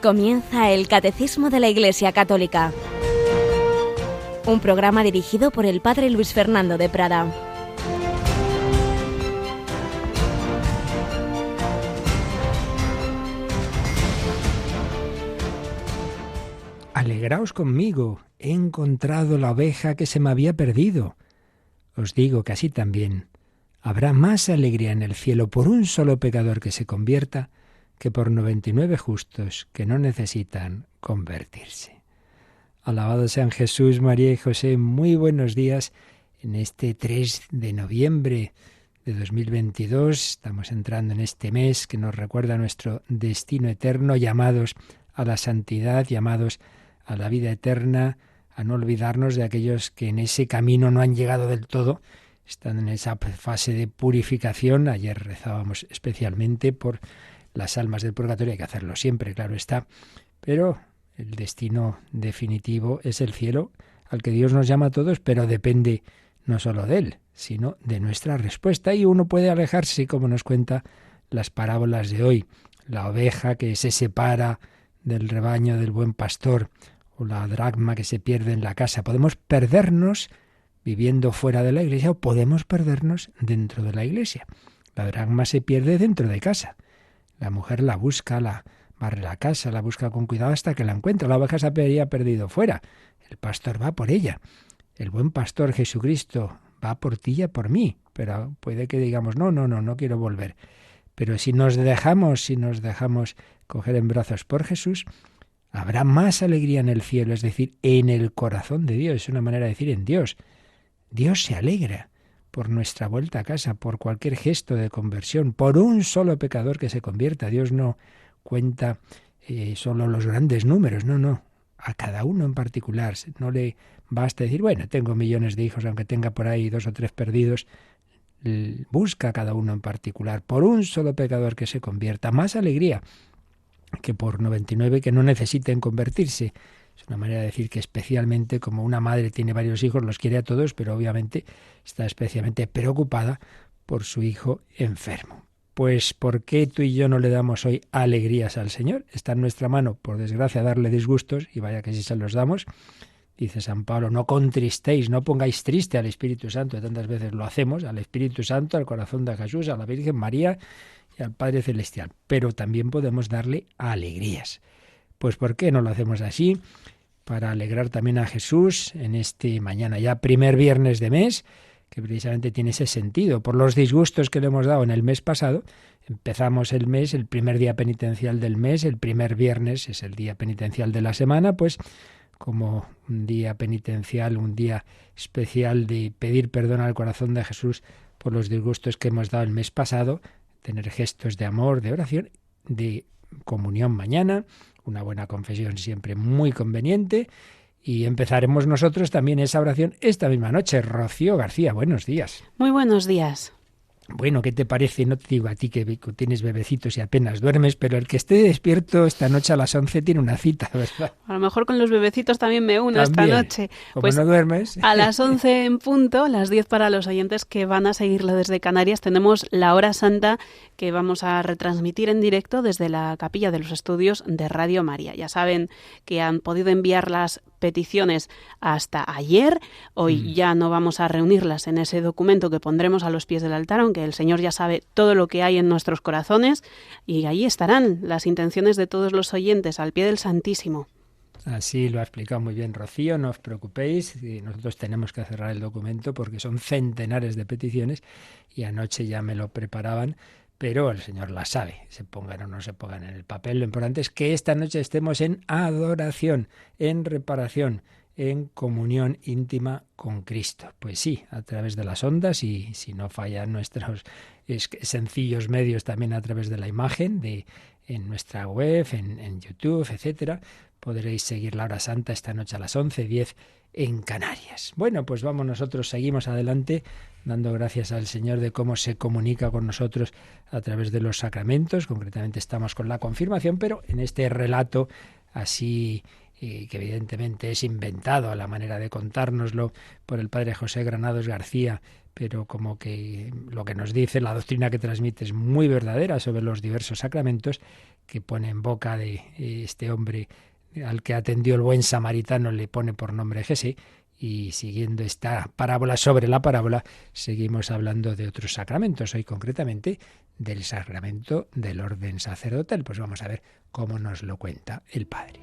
Comienza el Catecismo de la Iglesia Católica, un programa dirigido por el Padre Luis Fernando de Prada. Alegraos conmigo, he encontrado la oveja que se me había perdido. Os digo que así también habrá más alegría en el cielo por un solo pecador que se convierta que por 99 justos que no necesitan convertirse. Alabado sean Jesús, María y José. Muy buenos días en este 3 de noviembre de 2022. Estamos entrando en este mes que nos recuerda nuestro destino eterno, llamados a la santidad, llamados a la vida eterna, a no olvidarnos de aquellos que en ese camino no han llegado del todo, están en esa fase de purificación. Ayer rezábamos especialmente por las almas del purgatorio, hay que hacerlo siempre, claro está, pero el destino definitivo es el cielo, al que Dios nos llama a todos, pero depende no solo de Él, sino de nuestra respuesta, y uno puede alejarse, como nos cuenta las parábolas de hoy, la oveja que se separa del rebaño del buen pastor, o la dracma que se pierde en la casa. Podemos perdernos viviendo fuera de la iglesia, o podemos perdernos dentro de la iglesia. La dracma se pierde dentro de casa. La mujer la busca, la barre la casa, la busca con cuidado hasta que la encuentra. La oveja se había perdido fuera. El pastor va por ella. El buen pastor Jesucristo va por ti y por mí. Pero puede que digamos, no quiero volver. Pero si nos dejamos coger en brazos por Jesús, habrá más alegría en el cielo, es decir, en el corazón de Dios. Es una manera de decir en Dios. Dios se alegra por nuestra vuelta a casa, por cualquier gesto de conversión, por un solo pecador que se convierta. Dios no cuenta solo los grandes números, no, a cada uno en particular. No le basta decir, bueno, tengo millones de hijos, aunque tenga por ahí 2 o 3 perdidos. Busca a cada uno en particular, por un solo pecador que se convierta. Más alegría que por 99 que no necesiten convertirse. Es una manera de decir que especialmente como una madre tiene varios hijos, los quiere a todos, pero obviamente está especialmente preocupada por su hijo enfermo. Pues ¿por qué tú y yo no le damos hoy alegrías al Señor? Está en nuestra mano, por desgracia, darle disgustos, y vaya que si se los damos. Dice San Pablo, no contristéis, no pongáis triste al Espíritu Santo. Tantas veces lo hacemos, al Espíritu Santo, al corazón de Jesús, a la Virgen María y al Padre Celestial. Pero también podemos darle alegrías. Pues ¿por qué no lo hacemos así? Para alegrar también a Jesús en este mañana, ya primer viernes de mes, que precisamente tiene ese sentido. Por los disgustos que le hemos dado en el mes pasado, empezamos el mes, el primer día penitencial del mes, el primer viernes es el día penitencial de la semana, pues como un día penitencial, un día especial de pedir perdón al corazón de Jesús por los disgustos que hemos dado el mes pasado, tener gestos de amor, de oración, de comunión mañana, una buena confesión siempre muy conveniente, y empezaremos nosotros también esa oración esta misma noche. Rocío García, buenos días. Muy buenos días. Bueno, ¿qué te parece? No te digo a ti que tienes bebecitos y apenas duermes, pero el que esté despierto esta noche a las 11 tiene una cita, ¿verdad? A lo mejor con los bebecitos también me uno esta noche. Como pues no duermes. A las 11 en punto, las 10 para los oyentes que van a seguirlo desde Canarias, tenemos la Hora Santa que vamos a retransmitir en directo desde la Capilla de los Estudios de Radio María. Ya saben que han podido enviar las peticiones hasta ayer. Hoy ya no vamos a reunirlas en ese documento que pondremos a los pies del altar, aunque el Señor ya sabe todo lo que hay en nuestros corazones, y ahí estarán las intenciones de todos los oyentes al pie del Santísimo. Así lo ha explicado muy bien Rocío, no os preocupéis, nosotros tenemos que cerrar el documento porque son centenares de peticiones y anoche ya me lo preparaban, pero el Señor las sabe, se pongan o no se pongan en el papel. Lo importante es que esta noche estemos en adoración, en reparación, en comunión íntima con Cristo. Pues sí, a través de las ondas, y si no fallan nuestros sencillos medios, también a través de la imagen, en nuestra web, en YouTube, etcétera, podréis seguir la Hora Santa esta noche a las 11:10 en Canarias. Bueno, pues vamos nosotros, seguimos adelante, dando gracias al Señor de cómo se comunica con nosotros a través de los sacramentos. Concretamente estamos con la confirmación, pero en este relato así que evidentemente es inventado a la manera de contárnoslo por el padre José Granados García, pero como que lo que nos dice, la doctrina que transmite es muy verdadera sobre los diversos sacramentos. que pone en boca de este hombre al que atendió el buen samaritano, le pone por nombre Jesé. Y siguiendo esta parábola sobre la parábola, seguimos hablando de otros sacramentos, hoy concretamente del sacramento del orden sacerdotal. Pues vamos a ver cómo nos lo cuenta el Padre.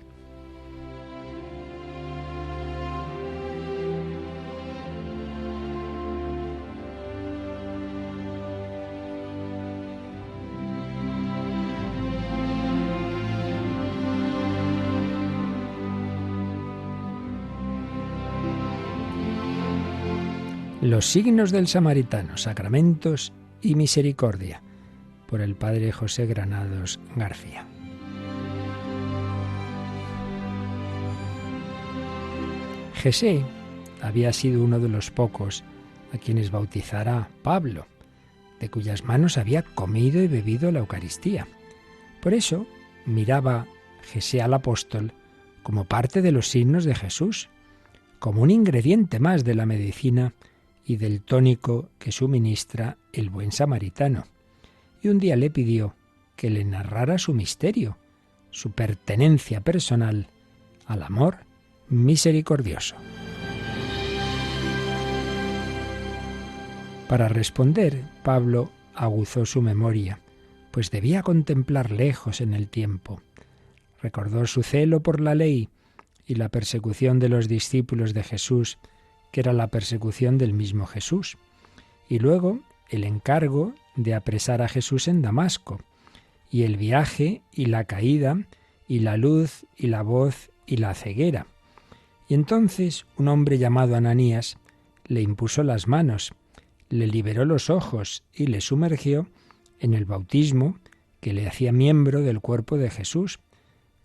Los signos del samaritano, sacramentos y misericordia, por el Padre José Granados García. Jesé había sido uno de los pocos a quienes bautizara Pablo, de cuyas manos había comido y bebido la Eucaristía. Por eso miraba Jesé al apóstol como parte de los signos de Jesús, como un ingrediente más de la medicina y del tónico que suministra el buen samaritano. Y un día le pidió que le narrara su misterio, su pertenencia personal al amor misericordioso. Para responder, Pablo aguzó su memoria, pues debía contemplar lejos en el tiempo. Recordó su celo por la ley y la persecución de los discípulos de Jesús, que era la persecución del mismo Jesús, y luego el encargo de apresar a Jesús en Damasco, y el viaje y la caída, y la luz y la voz y la ceguera. Y entonces un hombre llamado Ananías le impuso las manos, le liberó los ojos y le sumergió en el bautismo que le hacía miembro del cuerpo de Jesús,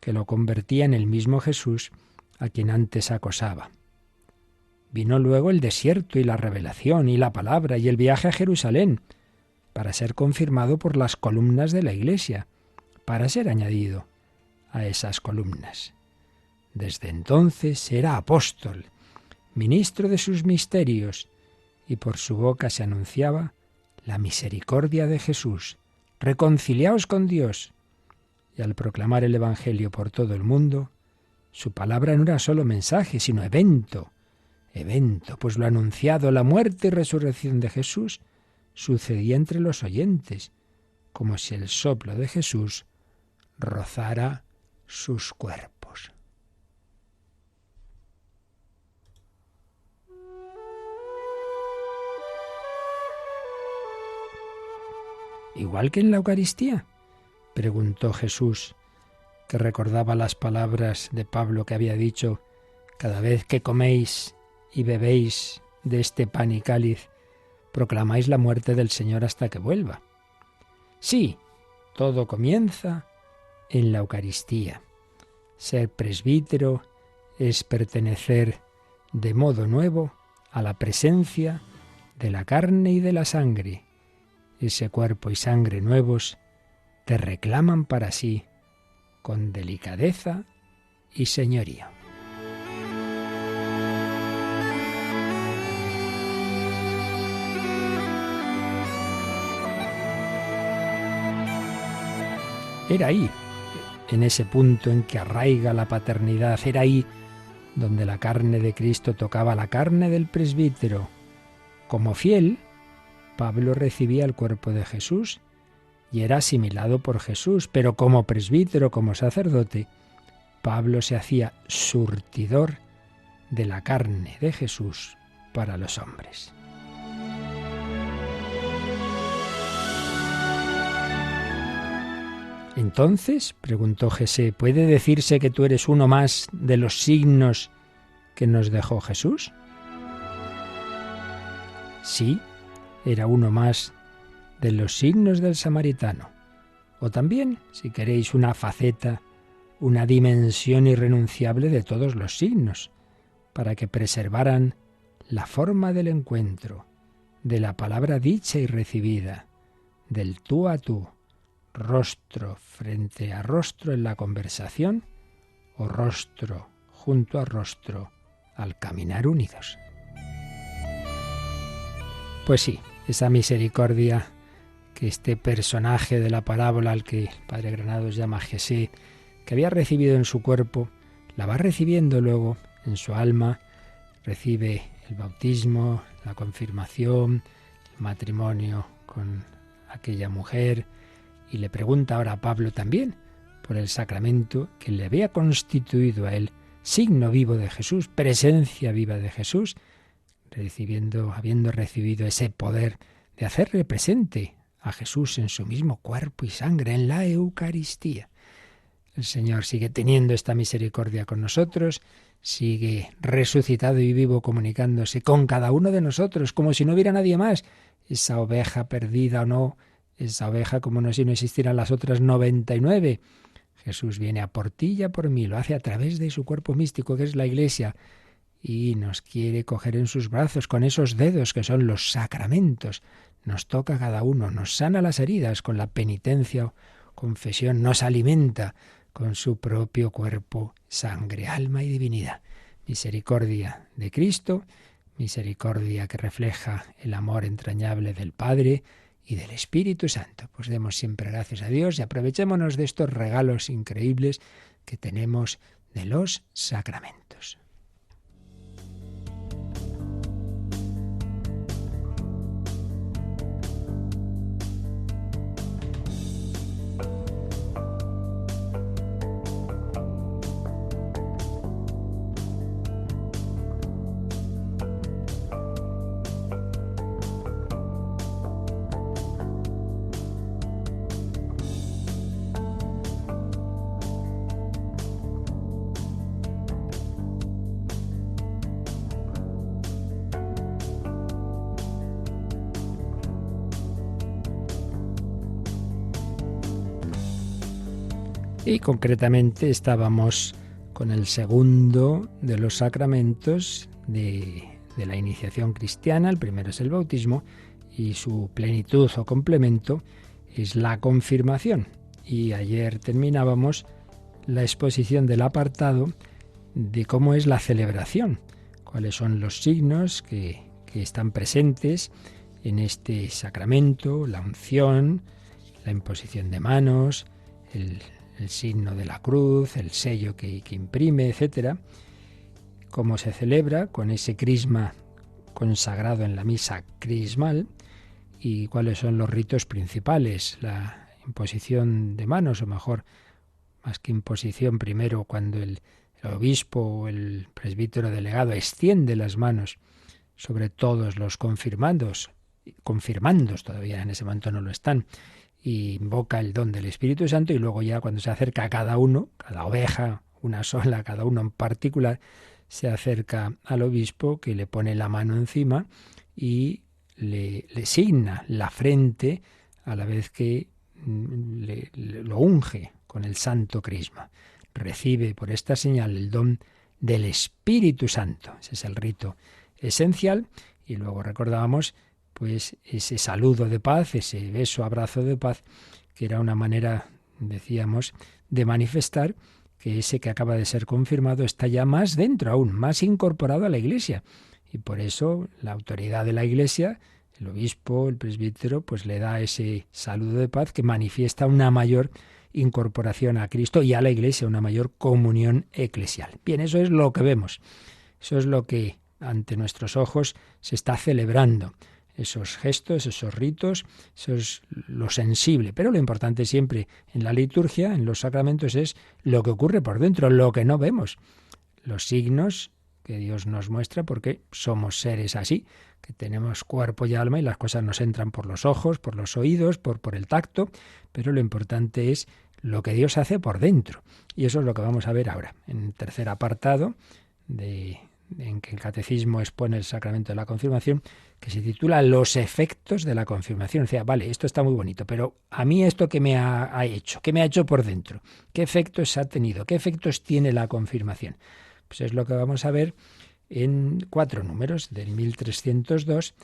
que lo convertía en el mismo Jesús a quien antes acosaba. Vino luego el desierto y la revelación y la palabra y el viaje a Jerusalén, para ser confirmado por las columnas de la Iglesia, para ser añadido a esas columnas. Desde entonces era apóstol, ministro de sus misterios, y por su boca se anunciaba la misericordia de Jesús. Reconciliaos con Dios. Y al proclamar el Evangelio por todo el mundo, su palabra no era solo mensaje, sino evento, pues lo anunciado, la muerte y resurrección de Jesús, sucedía entre los oyentes, como si el soplo de Jesús rozara sus cuerpos. Igual que en la Eucaristía, preguntó Jesús, que recordaba las palabras de Pablo que había dicho: cada vez que coméis y bebéis de este pan y cáliz, proclamáis la muerte del Señor hasta que vuelva. Sí, todo comienza en la Eucaristía. Ser presbítero es pertenecer de modo nuevo a la presencia de la carne y de la sangre. Ese cuerpo y sangre nuevos te reclaman para sí con delicadeza y señorío. Era ahí, en ese punto en que arraiga la paternidad, era ahí donde la carne de Cristo tocaba la carne del presbítero. Como fiel, Pablo recibía el cuerpo de Jesús y era asimilado por Jesús, pero como presbítero, como sacerdote, Pablo se hacía surtidor de la carne de Jesús para los hombres. Entonces, preguntó Jesé, ¿puede decirse que tú eres uno más de los signos que nos dejó Jesús? Sí, era uno más de los signos del samaritano. O también, si queréis, una faceta, una dimensión irrenunciable de todos los signos, para que preservaran la forma del encuentro, de la palabra dicha y recibida, del tú a tú, rostro frente a rostro en la conversación o rostro junto a rostro al caminar unidos. Pues sí, esa misericordia que este personaje de la parábola al que el padre Granados llama Jesé, que había recibido en su cuerpo, la va recibiendo luego en su alma, recibe el bautismo, la confirmación, el matrimonio con aquella mujer, y le pregunta ahora a Pablo también por el sacramento que le había constituido a él signo vivo de Jesús, presencia viva de Jesús, habiendo recibido ese poder de hacerle presente a Jesús en su mismo cuerpo y sangre, en la Eucaristía. El Señor sigue teniendo esta misericordia con nosotros, sigue resucitado y vivo comunicándose con cada uno de nosotros, como si no hubiera nadie más, esa oveja perdida o no, esa oveja como no si no existieran las otras 99. Jesús viene a por ti y a por mí, lo hace a través de su cuerpo místico que es la Iglesia y nos quiere coger en sus brazos con esos dedos que son los sacramentos. Nos toca a cada uno, nos sana las heridas con la penitencia o confesión, nos alimenta con su propio cuerpo, sangre, alma y divinidad. Misericordia de Cristo, misericordia que refleja el amor entrañable del Padre y del Espíritu Santo. Pues demos siempre gracias a Dios y aprovechémonos de estos regalos increíbles que tenemos de los sacramentos. Y concretamente estábamos con el segundo de los sacramentos de la iniciación cristiana. El primero es el bautismo y su plenitud o complemento es la confirmación. Y ayer terminábamos la exposición del apartado de cómo es la celebración, cuáles son los signos que están presentes en este sacramento, la unción, la imposición de manos, el signo de la cruz, el sello que imprime, etcétera. Cómo se celebra con ese crisma consagrado en la misa crismal y cuáles son los ritos principales. La imposición de manos, o mejor, más que imposición, primero cuando el obispo o el presbítero delegado extiende las manos sobre todos los confirmandos todavía en ese momento no lo están, y invoca el don del Espíritu Santo, y luego ya cuando se acerca a cada uno, cada oveja, una sola, cada uno en particular, se acerca al obispo que le pone la mano encima y le signa la frente a la vez que lo unge con el santo crisma. Recibe por esta señal el don del Espíritu Santo. Ese es el rito esencial. Y luego recordábamos pues ese saludo de paz, ese beso, abrazo de paz, que era una manera, decíamos, de manifestar que ese que acaba de ser confirmado está ya más dentro aún, más incorporado a la Iglesia. Y por eso la autoridad de la Iglesia, el obispo, el presbítero, pues le da ese saludo de paz que manifiesta una mayor incorporación a Cristo y a la Iglesia, una mayor comunión eclesial. Bien, eso es lo que vemos, eso es lo que ante nuestros ojos se está celebrando. Esos gestos, esos ritos, eso es lo sensible. Pero lo importante siempre en la liturgia, en los sacramentos, es lo que ocurre por dentro, lo que no vemos. Los signos que Dios nos muestra, porque somos seres así, que tenemos cuerpo y alma y las cosas nos entran por los ojos, por los oídos, por el tacto, pero lo importante es lo que Dios hace por dentro. Y eso es lo que vamos a ver ahora, en el tercer apartado en que el Catecismo expone el sacramento de la confirmación, que se titula Los efectos de la confirmación. O sea, vale, esto está muy bonito, pero a mí esto ¿qué me ha hecho? ¿Qué me ha hecho por dentro? ¿Qué efectos ha tenido? ¿Qué efectos tiene la confirmación? Pues es lo que vamos a ver en 4 números, del 1302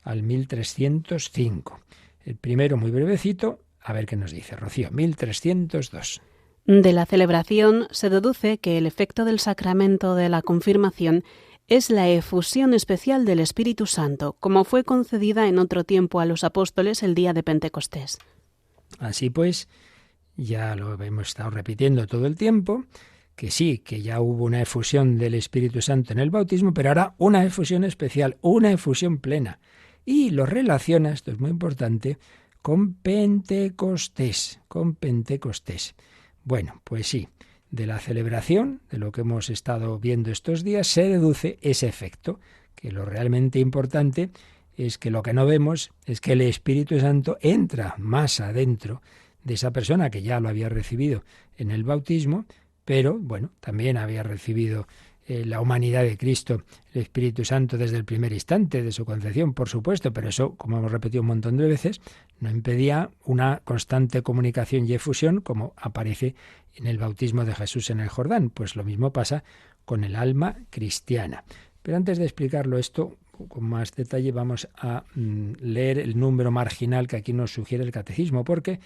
al 1305. El primero, muy brevecito, a ver qué nos dice Rocío, 1302. De la celebración se deduce que el efecto del sacramento de la confirmación es la efusión especial del Espíritu Santo, como fue concedida en otro tiempo a los apóstoles el día de Pentecostés. Así pues, ya lo hemos estado repitiendo todo el tiempo, que sí, que ya hubo una efusión del Espíritu Santo en el bautismo, pero ahora una efusión especial, una efusión plena. Y lo relaciona, esto es muy importante, con Pentecostés, con Pentecostés. Bueno, pues sí, de la celebración, de lo que hemos estado viendo estos días, se deduce ese efecto, que lo realmente importante es que lo que no vemos es que el Espíritu Santo entra más adentro de esa persona que ya lo había recibido en el bautismo, pero bueno, también había recibido la humanidad de Cristo, el Espíritu Santo desde el primer instante de su concepción, por supuesto, pero eso, como hemos repetido un montón de veces, no impedía una constante comunicación y efusión como aparece en el bautismo de Jesús en el Jordán. Pues lo mismo pasa con el alma cristiana. Pero antes de explicarlo esto con más detalle, vamos a leer el número marginal que aquí nos sugiere el Catecismo, porque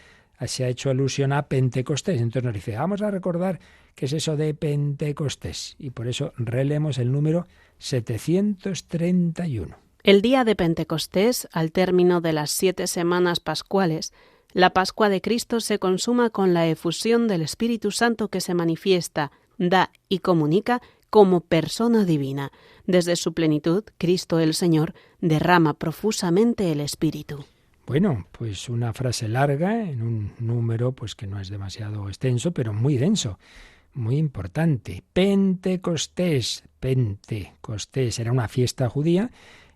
se ha hecho alusión a Pentecostés. Entonces nos dice, vamos a recordar qué es eso de Pentecostés. Y por eso releemos el número 731. El día de Pentecostés, al término de las 7 semanas pascuales, la Pascua de Cristo se consuma con la efusión del Espíritu Santo que se manifiesta, da y comunica como persona divina. Desde su plenitud, Cristo el Señor derrama profusamente el Espíritu. Bueno, pues una frase larga en un número pues que no es demasiado extenso, pero muy denso, muy importante. Pentecostés, Pentecostés era una fiesta judía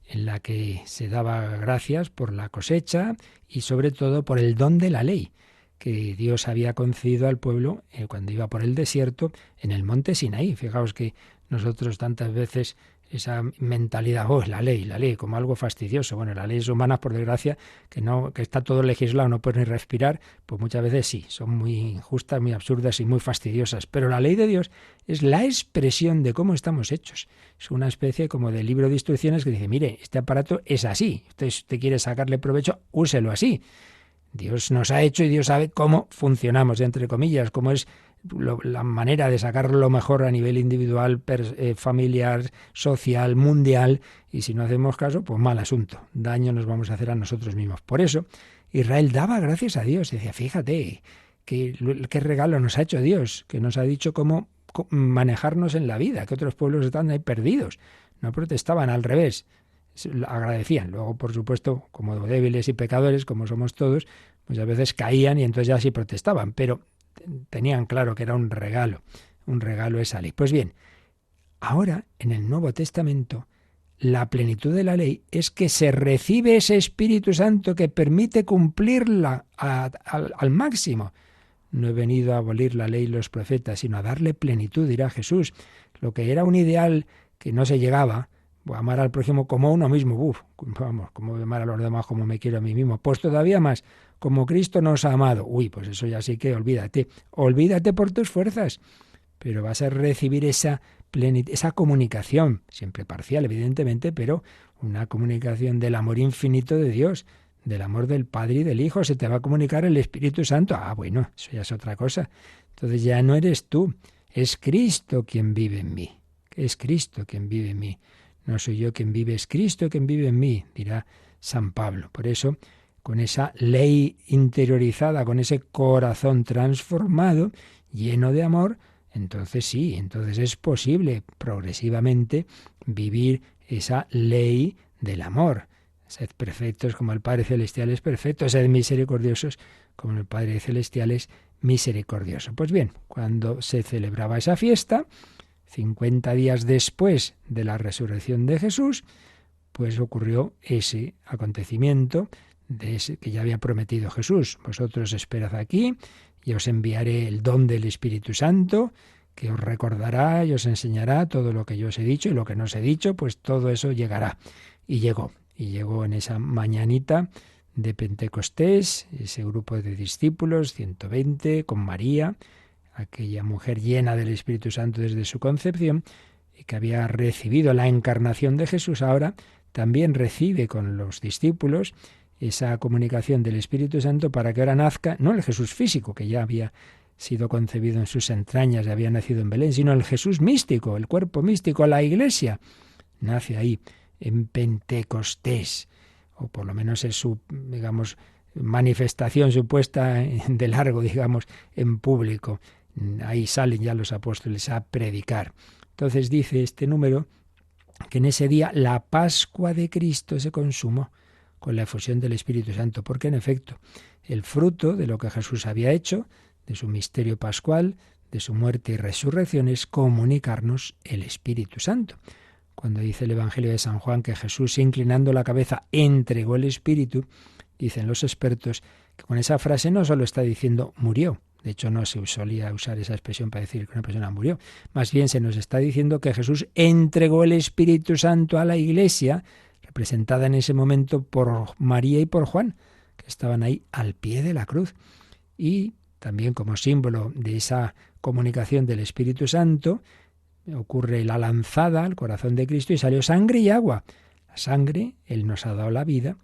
en la que se daba gracias por la cosecha y sobre todo por el don de la ley que Dios había concedido al pueblo cuando iba por el desierto en el monte Sinaí. Fijaos que nosotros tantas veces esa mentalidad, la ley, como algo fastidioso. Bueno, las leyes humanas, por desgracia, que está todo legislado, no puedes ni respirar, pues muchas veces sí, son muy injustas, muy absurdas y muy fastidiosas. Pero la ley de Dios es la expresión de cómo estamos hechos. Es una especie como de libro de instrucciones que dice, mire, este aparato es así. Usted quiere sacarle provecho, úselo así. Dios nos ha hecho y Dios sabe cómo funcionamos, entre comillas, cómo es la manera de sacar lo mejor a nivel individual, familiar, social, mundial, y si no hacemos caso, pues mal asunto, daño nos vamos a hacer a nosotros mismos. Por eso Israel daba gracias a Dios, decía, fíjate, qué regalo nos ha hecho Dios, que nos ha dicho cómo manejarnos en la vida, que otros pueblos están ahí perdidos, no protestaban, al revés, agradecían. Luego, por supuesto, como débiles y pecadores, como somos todos, muchas veces caían y entonces ya sí protestaban, pero tenían claro que era un regalo esa ley. Pues bien, ahora en el Nuevo Testamento la plenitud de la ley es que se recibe ese Espíritu Santo que permite cumplirla al máximo. No he venido a abolir la ley y los profetas, sino a darle plenitud, dirá Jesús. Lo que era un ideal que no se llegaba, amar al prójimo como uno mismo, como amar a los demás como me quiero a mí mismo, pues todavía más, como Cristo nos ha amado. Pues eso ya sí que olvídate por tus fuerzas, pero vas a recibir esa comunicación, siempre parcial evidentemente, pero una comunicación del amor infinito de Dios, del amor del Padre y del Hijo, se te va a comunicar el Espíritu Santo. Bueno, eso ya es otra cosa. Entonces ya no eres tú, es Cristo quien vive en mí, es Cristo quien vive en mí. No soy yo quien vive, es Cristo quien vive en mí, dirá San Pablo. Por eso, con esa ley interiorizada, con ese corazón transformado, lleno de amor, entonces es posible progresivamente vivir esa ley del amor. Sed perfectos como el Padre Celestial es perfecto, sed misericordiosos como el Padre Celestial es misericordioso. Pues bien, cuando se celebraba esa fiesta, 50 días después de la resurrección de Jesús, pues ocurrió ese acontecimiento que ya había prometido Jesús. Vosotros esperad aquí y os enviaré el don del Espíritu Santo, que os recordará y os enseñará todo lo que yo os he dicho y lo que no os he dicho, pues todo eso llegará. Y llegó en esa mañanita de Pentecostés, ese grupo de discípulos, 120, con María, aquella mujer llena del Espíritu Santo desde su concepción y que había recibido la encarnación de Jesús, ahora también recibe con los discípulos esa comunicación del Espíritu Santo para que ahora nazca, no el Jesús físico, que ya había sido concebido en sus entrañas y había nacido en Belén, sino el Jesús místico, el cuerpo místico, la Iglesia. nace ahí, en Pentecostés, o por lo menos es su, digamos, manifestación supuesta de largo, digamos, en público. Ahí salen ya los apóstoles a predicar. Entonces dice este número que en ese día la Pascua de Cristo se consumó con la efusión del Espíritu Santo, porque en efecto el fruto de lo que Jesús había hecho, de su misterio pascual, de su muerte y resurrección, es comunicarnos el Espíritu Santo. Cuando dice el Evangelio de San Juan que Jesús, inclinando la cabeza, entregó el Espíritu, dicen los expertos que con esa frase no solo está diciendo murió. De hecho, no se solía usar esa expresión para decir que una persona murió. Más bien se nos está diciendo que Jesús entregó el Espíritu Santo a la Iglesia, representada en ese momento por María y por Juan, que estaban ahí al pie de la cruz. Y también como símbolo de esa comunicación del Espíritu Santo, ocurre la lanzada al corazón de Cristo y salió sangre y agua. La sangre, Él nos ha dado la vida,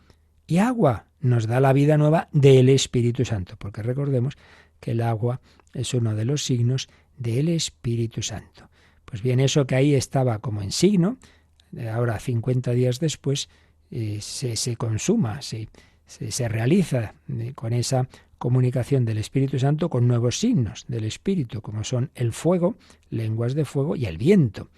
y agua nos da la vida nueva del Espíritu Santo, porque recordemos que el agua es uno de los signos del Espíritu Santo. Pues bien, eso que ahí estaba como en signo, ahora 50 días después, se consuma, se realiza con esa comunicación del Espíritu Santo con nuevos signos del Espíritu, como son el fuego, lenguas de fuego y el viento.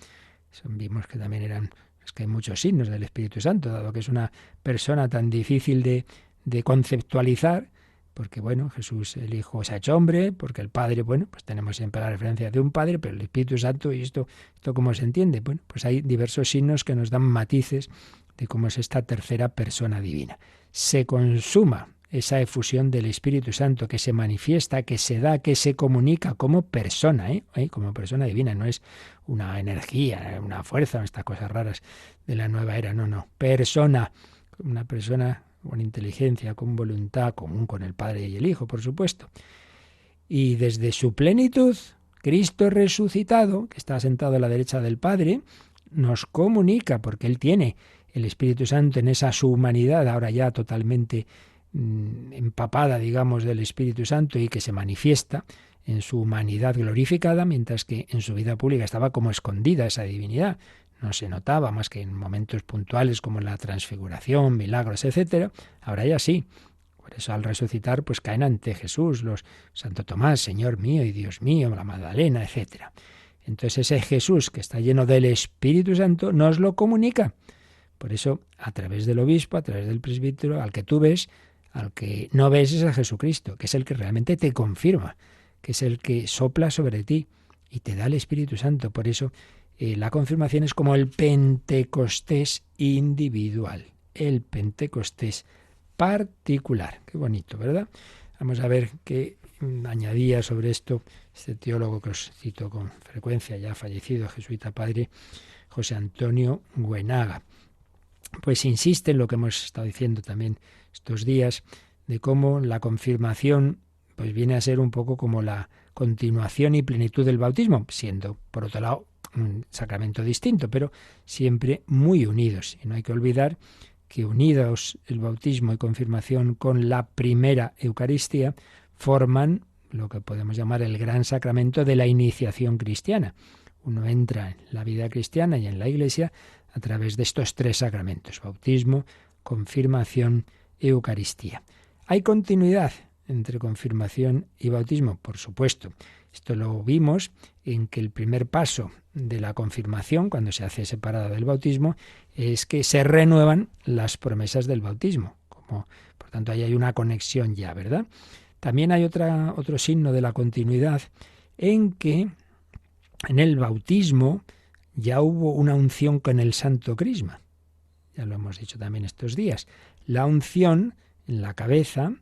Vimos que también es que hay muchos signos del Espíritu Santo, dado que es una persona tan difícil de conceptualizar, porque bueno, Jesús el Hijo se ha hecho hombre, porque el Padre, bueno, pues tenemos siempre la referencia de un Padre, pero el Espíritu Santo, ¿y esto cómo se entiende? Bueno, pues hay diversos signos que nos dan matices de cómo es esta tercera persona divina. Se consuma esa efusión del Espíritu Santo que se manifiesta, que se da, que se comunica como persona, como persona divina. No es una energía, una fuerza, estas cosas raras de la nueva era, no. Persona, una persona con inteligencia, con voluntad, común con el Padre y el Hijo, por supuesto. Y desde su plenitud, Cristo resucitado, que está sentado a la derecha del Padre, nos comunica, porque Él tiene el Espíritu Santo en esa su humanidad, ahora ya totalmente empapada, digamos, del Espíritu Santo y que se manifiesta en su humanidad glorificada, mientras que en su vida pública estaba como escondida esa divinidad. No se notaba más que en momentos puntuales como la transfiguración, milagros, etcétera. Ahora ya sí. Por eso al resucitar pues caen ante Jesús los Santo Tomás, Señor mío y Dios mío, la Magdalena, etcétera. Entonces ese Jesús que está lleno del Espíritu Santo nos lo comunica. Por eso a través del obispo, a través del presbítero, al que tú ves, al que no ves es a Jesucristo, que es el que realmente te confirma, que es el que sopla sobre ti y te da el Espíritu Santo. Por eso la confirmación es como el Pentecostés individual, el Pentecostés particular. Qué bonito, ¿verdad? Vamos a ver qué añadía sobre esto este teólogo que os cito con frecuencia, ya fallecido, jesuita padre José Antonio Güenaga. Pues insiste en lo que hemos estado diciendo también estos días, de cómo la confirmación pues viene a ser un poco como la continuación y plenitud del bautismo, siendo, por otro lado, un sacramento distinto, pero siempre muy unidos. Y no hay que olvidar que unidos el bautismo y confirmación con la primera Eucaristía, forman lo que podemos llamar el gran sacramento de la iniciación cristiana. Uno entra en la vida cristiana y en la Iglesia a través de estos tres sacramentos: bautismo, confirmación, Eucaristía. ¿Hay continuidad entre confirmación y bautismo? Por supuesto. Esto lo vimos en que el primer paso de la confirmación, cuando se hace separada del bautismo, es que se renuevan las promesas del bautismo. Por tanto, ahí hay una conexión ya, ¿verdad? También hay otro signo de la continuidad en que en el bautismo ya hubo una unción con el Santo Crisma. Ya lo hemos dicho también estos días. La unción en la cabeza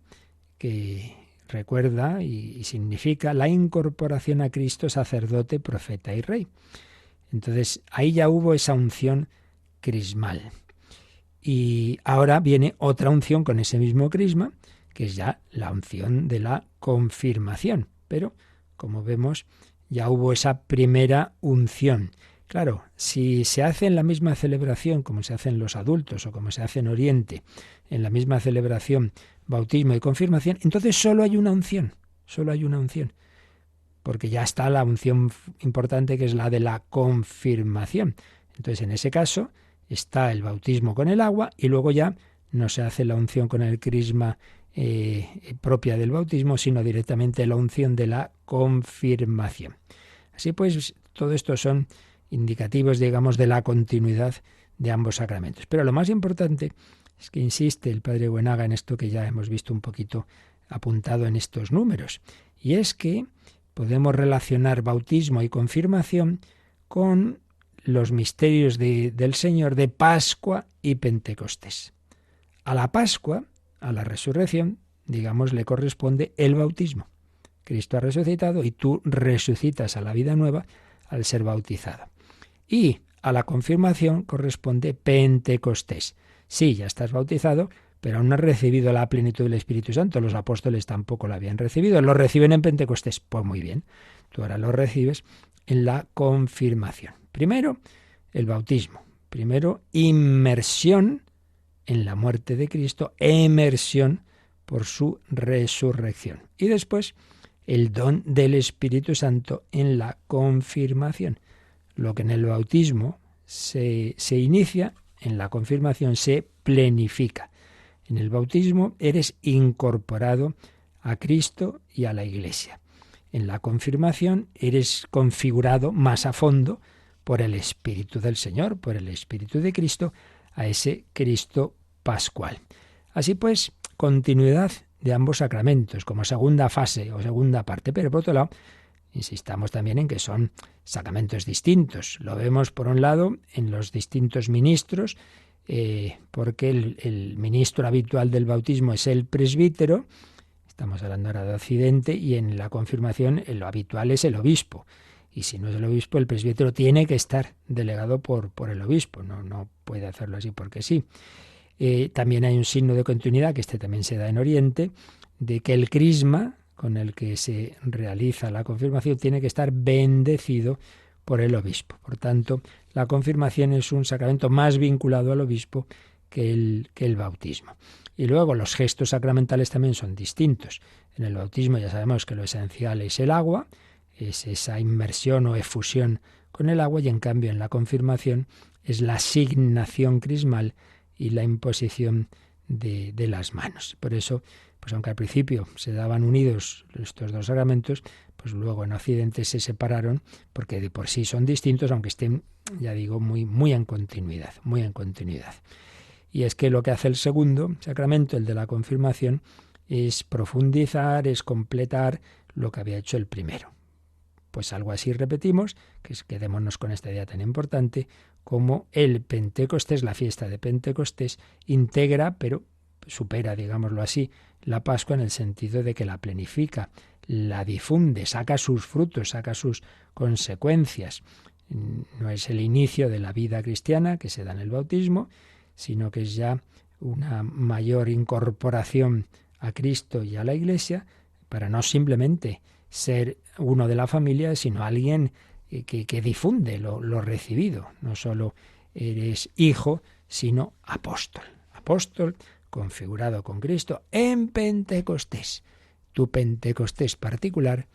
que recuerda y significa la incorporación a Cristo sacerdote, profeta y rey. Entonces ahí ya hubo esa unción crismal. Y ahora viene otra unción con ese mismo crisma, que es ya la unción de la confirmación. Pero, como vemos, ya hubo esa primera unción. Claro, si se hace en la misma celebración, como se hace en los adultos o como se hace en Oriente, en la misma celebración, bautismo y confirmación, entonces solo hay una unción, porque ya está la unción importante que es la de la confirmación. Entonces, en ese caso, está el bautismo con el agua y luego ya no se hace la unción con el crisma propia del bautismo, sino directamente la unción de la confirmación. Así pues, todo esto son indicativos, digamos, de la continuidad de ambos sacramentos. Pero lo más importante es que insiste el padre Buenaga en esto que ya hemos visto un poquito apuntado en estos números, y es que podemos relacionar bautismo y confirmación con los misterios del Señor de Pascua y Pentecostés. A la Pascua, a la resurrección, digamos, le corresponde el bautismo. Cristo ha resucitado y tú resucitas a la vida nueva al ser bautizado. Y a la confirmación corresponde Pentecostés. Sí, ya estás bautizado, pero aún no has recibido la plenitud del Espíritu Santo. Los apóstoles tampoco lo habían recibido. Lo reciben en Pentecostés. Pues muy bien, tú ahora lo recibes en la confirmación. Primero, el bautismo. Primero, inmersión en la muerte de Cristo, emersión por su resurrección. Y después, el don del Espíritu Santo en la confirmación. Lo que en el bautismo se inicia, en la confirmación se plenifica. En el bautismo eres incorporado a Cristo y a la Iglesia. En la confirmación eres configurado más a fondo por el Espíritu del Señor, por el Espíritu de Cristo, a ese Cristo pascual. Así pues, continuidad de ambos sacramentos como segunda fase o segunda parte, pero por otro lado, insistamos también en que son sacramentos distintos. Lo vemos, por un lado, en los distintos ministros, porque el ministro habitual del bautismo es el presbítero, estamos hablando ahora de Occidente, y en la confirmación lo habitual es el obispo. Y si no es el obispo, el presbítero tiene que estar delegado por el obispo, no puede hacerlo así porque sí. También hay un signo de continuidad, que también se da en Oriente, de que el crisma con el que se realiza la confirmación tiene que estar bendecido por el obispo. Por tanto, la confirmación es un sacramento más vinculado al obispo que el bautismo. Y luego los gestos sacramentales también son distintos. En el bautismo ya sabemos que lo esencial es el agua, es esa inmersión o efusión con el agua, y en cambio en la confirmación es la asignación crismal y la imposición de las manos. Por eso, pues aunque al principio se daban unidos estos dos sacramentos, pues luego en Occidente se separaron porque de por sí son distintos, aunque estén, ya digo, muy en continuidad, muy en continuidad. Y es que lo que hace el segundo sacramento, el de la confirmación, es profundizar, es completar lo que había hecho el primero. Pues algo así repetimos, quedémonos con esta idea tan importante, como el Pentecostés, la fiesta de Pentecostés, integra, pero supera, digámoslo así, la Pascua en el sentido de que la plenifica, la difunde, saca sus frutos, saca sus consecuencias. No es el inicio de la vida cristiana que se da en el bautismo, sino que es ya una mayor incorporación a Cristo y a la Iglesia, para no simplemente ser uno de la familia, sino alguien que difunde lo recibido. No solo eres hijo, sino apóstol. Apóstol configurado con Cristo en Pentecostés. Tu Pentecostés particular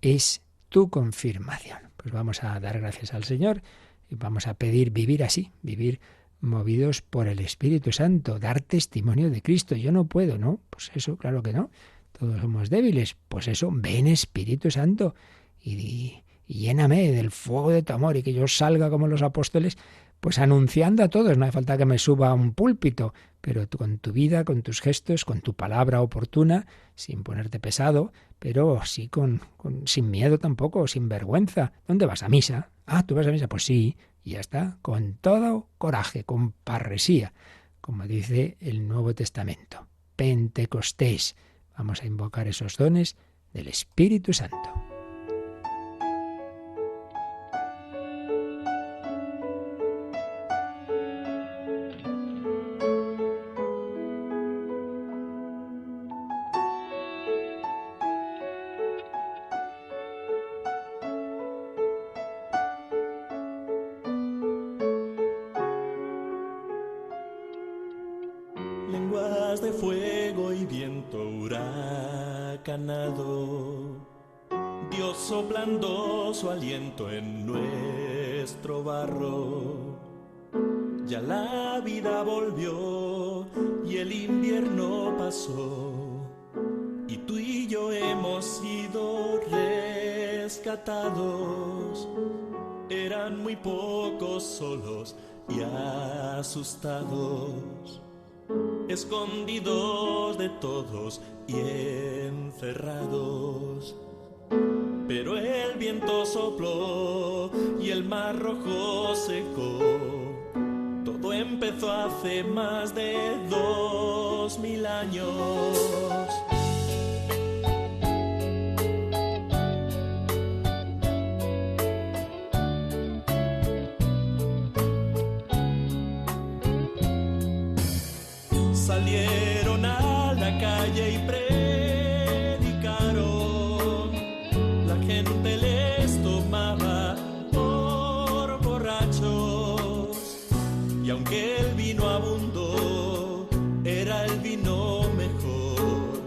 es tu confirmación. Pues vamos a dar gracias al Señor y vamos a pedir vivir así, vivir movidos por el Espíritu Santo, dar testimonio de Cristo. Yo no puedo, ¿no? Pues eso, claro que no. Todos somos débiles. Pues eso, ven Espíritu Santo y lléname del fuego de tu amor y que yo salga como los apóstoles, pues anunciando a todos. No hace falta que me suba a un púlpito, pero con tu vida, con tus gestos, con tu palabra oportuna, sin ponerte pesado, pero sí sin miedo tampoco, sin vergüenza. ¿Dónde vas? ¿A misa? Ah, ¿tú vas a misa? Pues sí, y ya está, con todo coraje, con parresía, como dice el Nuevo Testamento. Pentecostés. Vamos a invocar esos dones del Espíritu Santo. Lenguas de fuego y viento huracanado, Dios soplando su aliento en nuestro barro. Ya la vida volvió y el invierno pasó, y tú y yo hemos sido rescatados. Eran muy pocos solos y asustados, escondidos de todos y encerrados. Pero el viento sopló y el mar rojo secó. Todo empezó hace más de 2000 años. Salieron a la calle y predicaron. La gente les tomaba por borrachos, y aunque el vino abundó, era el vino mejor.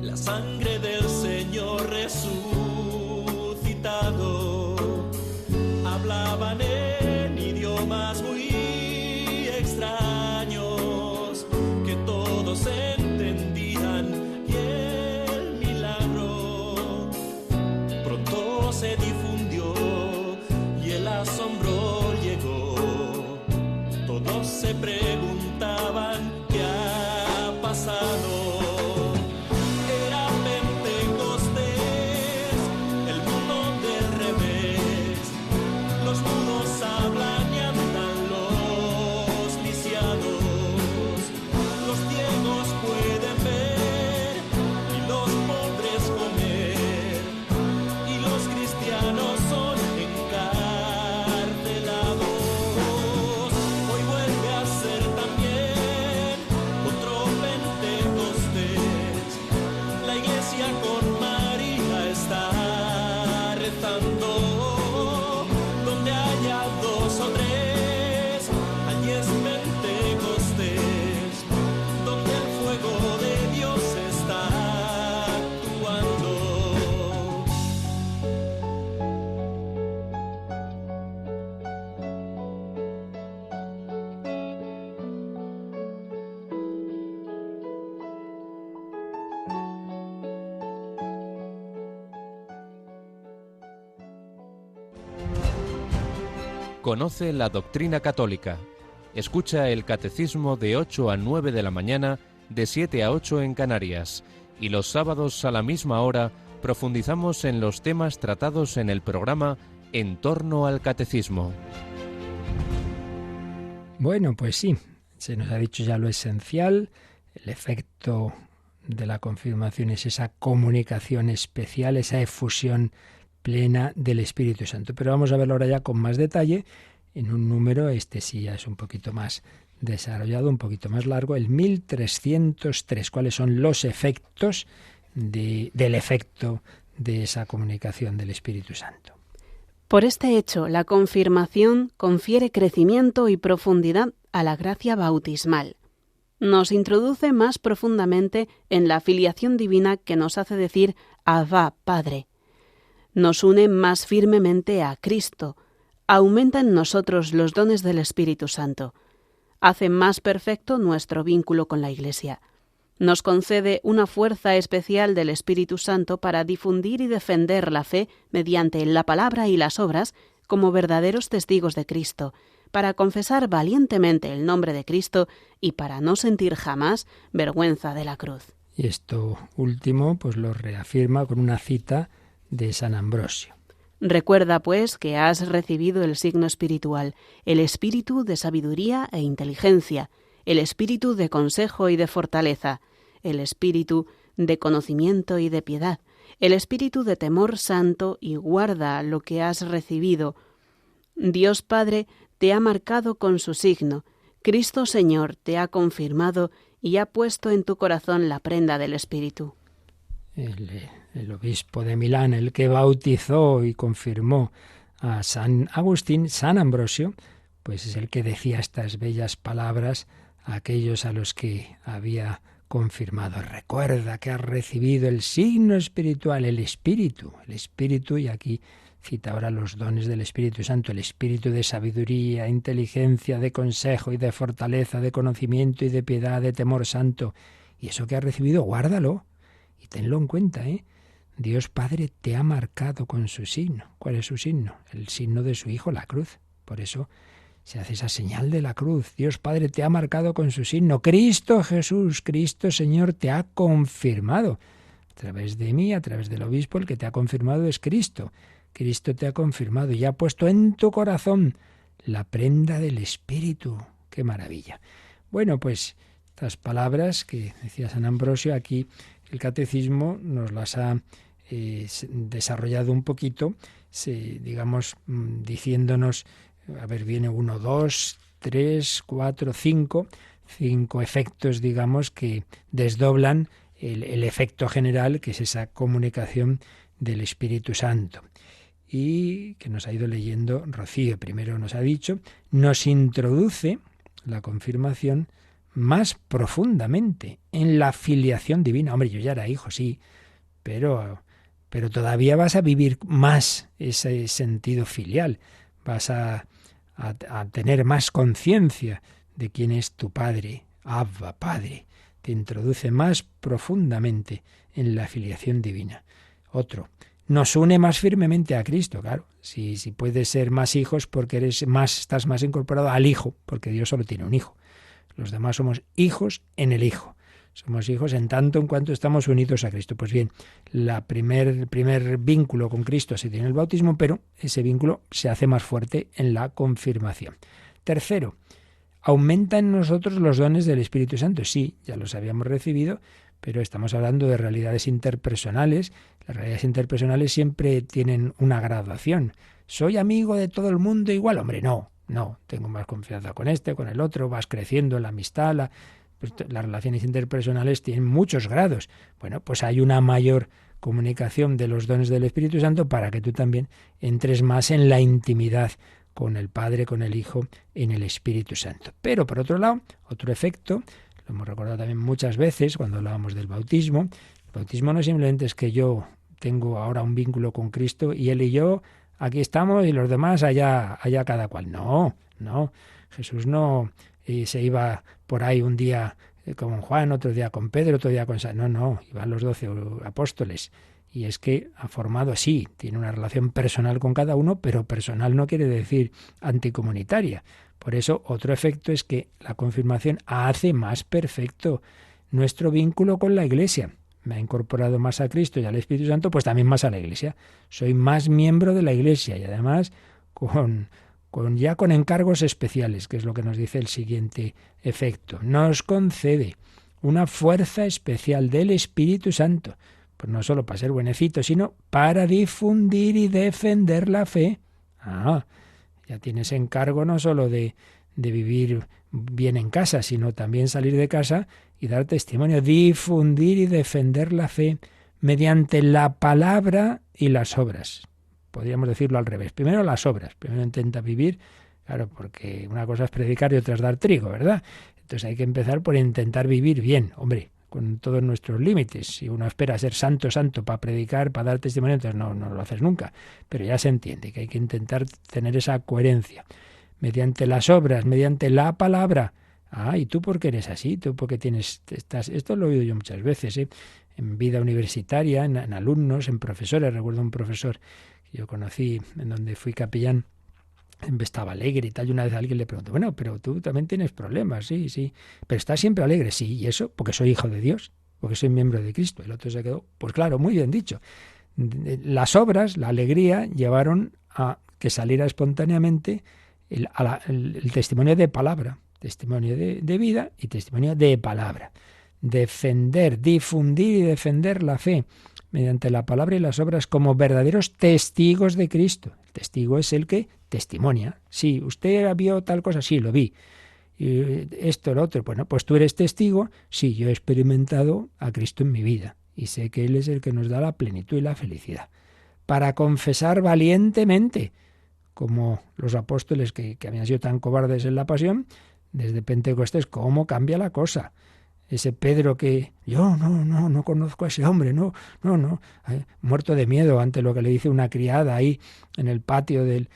La sangre del Señor resucitado. Hablaban en idiomas muy extraños que todos entendían, y el milagro pronto se difundió y el asombro llegó. Todos se preguntaban qué ha pasado. Era Pentecostés, el mundo del revés. Los mudos hablan y andan los lisiados. Los ciegos pueden ver y los pobres comer. Y los cristianos son encarcelados. Hoy vuelve a ser también otro Pentecostés. La iglesia con María está rezando. Donde haya dos o tres, allí es Pentecostés. Donde el fuego de Dios está actuando. Conoce la doctrina católica. Escucha el catecismo de 8 a 9 de la mañana, de 7 a 8 en Canarias. Y los sábados a la misma hora profundizamos en los temas tratados en el programa En torno al catecismo. Bueno, pues sí, se nos ha dicho ya lo esencial. El efecto de la confirmación es esa comunicación especial, esa efusión plena del Espíritu Santo. Pero vamos a verlo ahora ya con más detalle, en un número, este sí ya es un poquito más desarrollado, un poquito más largo, el 1303. ¿Cuáles son los efectos del efecto de esa comunicación del Espíritu Santo? Por este hecho, la confirmación confiere crecimiento y profundidad a la gracia bautismal. Nos introduce más profundamente en la filiación divina que nos hace decir Abba, Padre. Nos une más firmemente a Cristo, aumenta en nosotros los dones del Espíritu Santo, hace más perfecto nuestro vínculo con la Iglesia, nos concede una fuerza especial del Espíritu Santo para difundir y defender la fe mediante la palabra y las obras como verdaderos testigos de Cristo, para confesar valientemente el nombre de Cristo y para no sentir jamás vergüenza de la cruz. Y esto último pues lo reafirma con una cita de San Ambrosio. Recuerda, pues, que has recibido el signo espiritual, el espíritu de sabiduría e inteligencia, el espíritu de consejo y de fortaleza, el espíritu de conocimiento y de piedad, el espíritu de temor santo, y guarda lo que has recibido. Dios Padre te ha marcado con su signo, Cristo Señor te ha confirmado y ha puesto en tu corazón la prenda del Espíritu. El obispo de Milán, el que bautizó y confirmó a San Agustín, San Ambrosio, pues es el que decía estas bellas palabras a aquellos a los que había confirmado. Recuerda que has recibido el signo espiritual, el espíritu, y aquí cita ahora los dones del Espíritu Santo, el espíritu de sabiduría, inteligencia, de consejo y de fortaleza, de conocimiento y de piedad, de temor santo. Y eso que has recibido, guárdalo y tenlo en cuenta, ¿eh? Dios Padre te ha marcado con su signo. ¿Cuál es su signo? El signo de su Hijo, la cruz. Por eso se hace esa señal de la cruz. Dios Padre te ha marcado con su signo. Cristo Jesús, Cristo Señor, te ha confirmado. A través de mí, a través del obispo, el que te ha confirmado es Cristo. Cristo te ha confirmado y ha puesto en tu corazón la prenda del Espíritu. ¡Qué maravilla! Bueno, pues estas palabras que decía San Ambrosio, aquí el Catecismo nos las ha desarrollado un poquito, digamos, diciéndonos, a ver, viene 1, 2, 3, 4, 5 efectos, digamos, que desdoblan el efecto general, que es esa comunicación del Espíritu Santo. Y que nos ha ido leyendo Rocío. Primero nos ha dicho, nos introduce la confirmación más profundamente en la filiación divina. Hombre, yo ya era hijo, sí, pero todavía vas a vivir más ese sentido filial. Vas a tener más conciencia de quién es tu Padre, Abba, Padre. Te introduce más profundamente en la filiación divina. Otro, nos une más firmemente a Cristo, claro. Si puedes ser más hijos porque estás más incorporado al Hijo, porque Dios solo tiene un Hijo. Los demás somos hijos en el Hijo. Somos hijos en tanto en cuanto estamos unidos a Cristo. Pues bien, el primer vínculo con Cristo se tiene en el bautismo, pero ese vínculo se hace más fuerte en la confirmación. Tercero, aumenta en nosotros los dones del Espíritu Santo. Sí, ya los habíamos recibido, pero estamos hablando de realidades interpersonales. Las realidades interpersonales siempre tienen una graduación. ¿Soy amigo de todo el mundo igual? Hombre, no, tengo más confianza con este, con el otro, vas creciendo en la amistad, las relaciones interpersonales tienen muchos grados. Bueno, pues hay una mayor comunicación de los dones del Espíritu Santo para que tú también entres más en la intimidad con el Padre, con el Hijo, en el Espíritu Santo. Pero por otro lado, otro efecto, lo hemos recordado también muchas veces cuando hablábamos del bautismo. El bautismo no simplemente es que yo tengo ahora un vínculo con Cristo y Él y yo aquí estamos y los demás allá cada cual. No. Jesús no se iba por ahí un día con Juan, otro día con Pedro, otro día con San... No, iban los 12 apóstoles. Y es que ha formado así, tiene una relación personal con cada uno, pero personal no quiere decir anticomunitaria. Por eso, otro efecto es que la confirmación hace más perfecto nuestro vínculo con la Iglesia. Me ha incorporado más a Cristo y al Espíritu Santo, pues también más a la Iglesia. Soy más miembro de la Iglesia y además con encargos especiales, que es lo que nos dice el siguiente efecto. Nos concede una fuerza especial del Espíritu Santo, pues no solo para ser buenecito, sino para difundir y defender la fe. Ya tienes encargo no solo de vivir bien en casa, sino también salir de casa y dar testimonio, difundir y defender la fe mediante la palabra y las obras. Podríamos decirlo al revés. Primero las obras. Primero intenta vivir, claro, porque una cosa es predicar y otra es dar trigo, ¿verdad? Entonces hay que empezar por intentar vivir bien, hombre, con todos nuestros límites. Si uno espera ser santo para predicar, para dar testimonio, entonces no lo haces nunca. Pero ya se entiende que hay que intentar tener esa coherencia. Mediante las obras, mediante la palabra. ¿Y tú por qué eres así? ¿Tú por qué Esto lo he oído yo muchas veces, en vida universitaria, en alumnos, en profesores. Recuerdo un profesor que yo conocí, en donde fui capellán, estaba alegre y tal, y una vez alguien le preguntó, bueno, pero tú también tienes problemas, sí, pero estás siempre alegre, sí, y eso, porque soy hijo de Dios, porque soy miembro de Cristo. El otro se quedó, pues claro, muy bien dicho. Las obras, la alegría, llevaron a que saliera espontáneamente el testimonio de palabra, testimonio de vida y testimonio de palabra. Defender, difundir y defender la fe mediante la palabra y las obras como verdaderos testigos de Cristo. El testigo es el que testimonia. Sí, ¿usted vio tal cosa? Sí, lo vi. Y esto, lo otro. Bueno, pues tú eres testigo. Sí, yo he experimentado a Cristo en mi vida y sé que Él es el que nos da la plenitud y la felicidad. Para confesar valientemente, como los apóstoles que habían sido tan cobardes en la pasión, desde Pentecostés, ¿cómo cambia la cosa? Ese Pedro que yo no conozco a ese hombre, no, muerto de miedo ante lo que le dice una criada ahí en el patio de